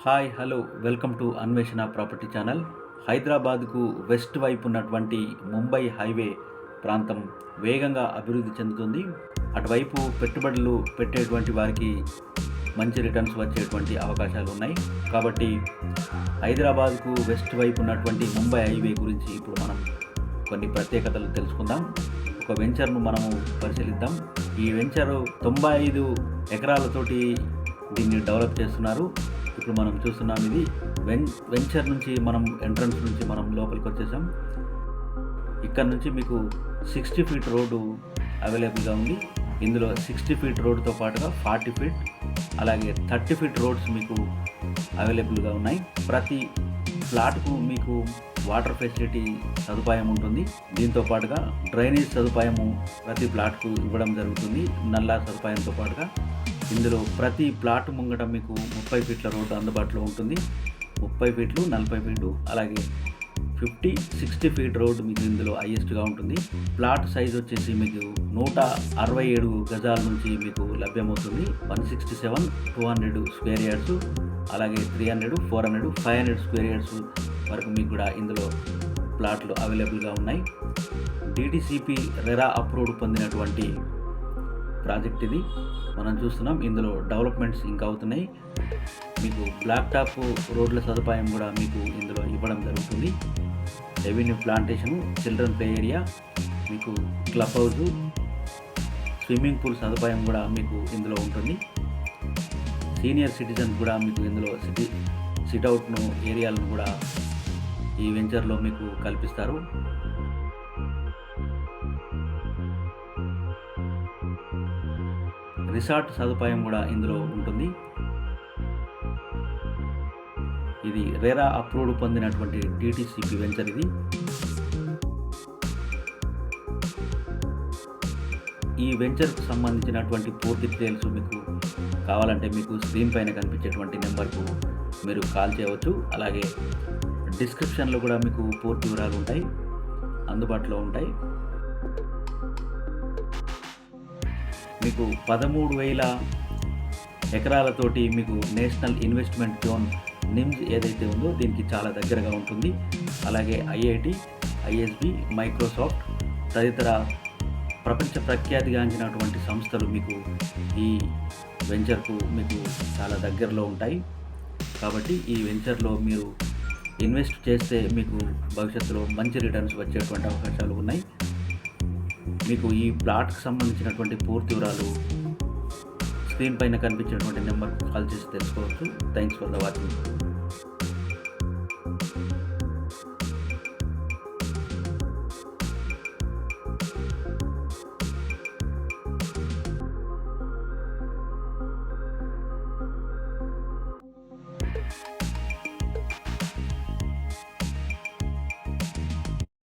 Hi hello welcome to అన్వేషణ property channel. హైదరాబాద్కు west వైపు ఉన్నటువంటి ముంబై హైవే ప్రాంతం వేగంగా అభివృద్ధి చెందుతుంది. అటువైపు పెట్టుబడులు పెట్టేటువంటి వారికి మంచి రిటర్న్స్ వచ్చేటువంటి అవకాశాలు ఉన్నాయి. కాబట్టి హైదరాబాద్కు వెస్ట్ వైపు ఉన్నటువంటి ముంబై హైవే గురించి ఇప్పుడు మనం కొన్ని ప్రత్యేకతలు తెలుసుకుందాం. ఒక వెంచర్ను మనము పరిశీలిద్దాం. ఈ వెంచరు 95 ఎకరాలతోటి దీన్ని డెవలప్ చేస్తున్నారు. ఇప్పుడు మనం చూస్తున్నాం, ఇది వెంచర్ నుంచి మనం ఎంట్రన్స్ నుంచి మనం లోపలికి వచ్చేసాం. ఇక్కడ నుంచి మీకు 60 ఫీట్ రోడ్డు అవైలబుల్గా ఉంది. ఇందులో 60 ఫీట్ రోడ్డుతో పాటుగా 40 ఫీట్ అలాగే 30 ఫీట్ రోడ్స్ మీకు అవైలబుల్గా ఉన్నాయి. ప్రతి ప్లాట్కు మీకు వాటర్ ఫెసిలిటీ సదుపాయం ఉంటుంది. దీంతో పాటుగా డ్రైనేజ్ సదుపాయము ప్రతి ప్లాట్కు ఇవ్వడం జరుగుతుంది. నల్లా సదుపాయంతో పాటుగా ఇందులో ప్రతి ప్లాట్ ముంగట మీకు 30 ఫీట్ల రోడ్డు అందుబాటులో ఉంటుంది. 30 ఫీట్లు, 40 ఫీట్లు అలాగే 50, 60 ఫీట్ రోడ్డు మీకు ఇందులో హైయెస్ట్గా ఉంటుంది. ప్లాట్ సైజ్ వచ్చేసి మీకు 167 గజాల నుంచి మీకు లభ్యమవుతుంది. 167, 200 స్క్వేర్ యార్డ్స్ అలాగే 300, 400, 500 స్క్వేర్ యార్డ్స్ వరకు మీకు కూడా ఇందులో ప్లాట్లు అవైలబుల్గా ఉన్నాయి. డిటిసిపి రెరా అప్రూవ్డ్ పొందినటువంటి ప్రాజెక్ట్ ఇది మనం చూస్తున్నాం. ఇందులో డెవలప్మెంట్స్ ఇంకా అవుతున్నాయి. మీకు బ్లాక్ టాప్ రోడ్ల సదుపాయం కూడా మీకు ఇందులో ఇవ్వడం జరుగుతుంది. Revenue plantation, children play area, మీకు క్లబ్ హౌస్, స్విమ్మింగ్ పూల్ సదుపాయం కూడా మీకు ఇందులో ఉంటుంది. సీనియర్ సిటిజన్ కూడా మీకు ఇందులో సిట్అవుట్ను ఏరియాలను కూడా ఈ వెంచర్లో మీకు కల్పిస్తారు. రిసార్ట్ సదుపాయం కూడా ఇందులో ఉంటుంది. ఇది రెరా అప్రూవ్డ్ పొందినటువంటి డిటిసిపి వెంచర్ ఇది. ఈ వెంచర్కు సంబంధించినటువంటి పూర్తి డీటెయిల్స్ మీకు కావాలంటే మీకు స్క్రీన్ పైన కనిపించేటువంటి నెంబర్కు మీరు కాల్ చేయవచ్చు. అలాగే డిస్క్రిప్షన్లో కూడా మీకు పూర్తి వివరాలు ఉంటాయి, అందుబాటులో ఉంటాయి. మీకు 13,000 ఎకరాలతోటి మీకు నేషనల్ ఇన్వెస్ట్మెంట్ జోన్ నిమ్స్ ఏదైతే ఉందో దీనికి చాలా దగ్గరగా ఉంటుంది. అలాగే ఐఐటి, ఐఎస్బి, మైక్రోసాఫ్ట్ తదితర ప్రపంచ ప్రఖ్యాతిగాంచినటువంటి సంస్థలు మీకు ఈ వెంచర్కు మీకు చాలా దగ్గరలో ఉంటాయి. కాబట్టి ఈ వెంచర్లో మీరు ఇన్వెస్ట్ చేస్తే మీకు భవిష్యత్తులో మంచి రిటర్న్స్ వచ్చేటువంటి అవకాశాలు ఉన్నాయి. మీకు ఈ ప్లాట్కి సంబంధించినటువంటి పూర్తి వివరాలు స్క్రీన్ పైన కనిపించినటువంటి నెంబర్కు కాల్ చేసి తెలుసుకోవచ్చు. Thanks for the watching.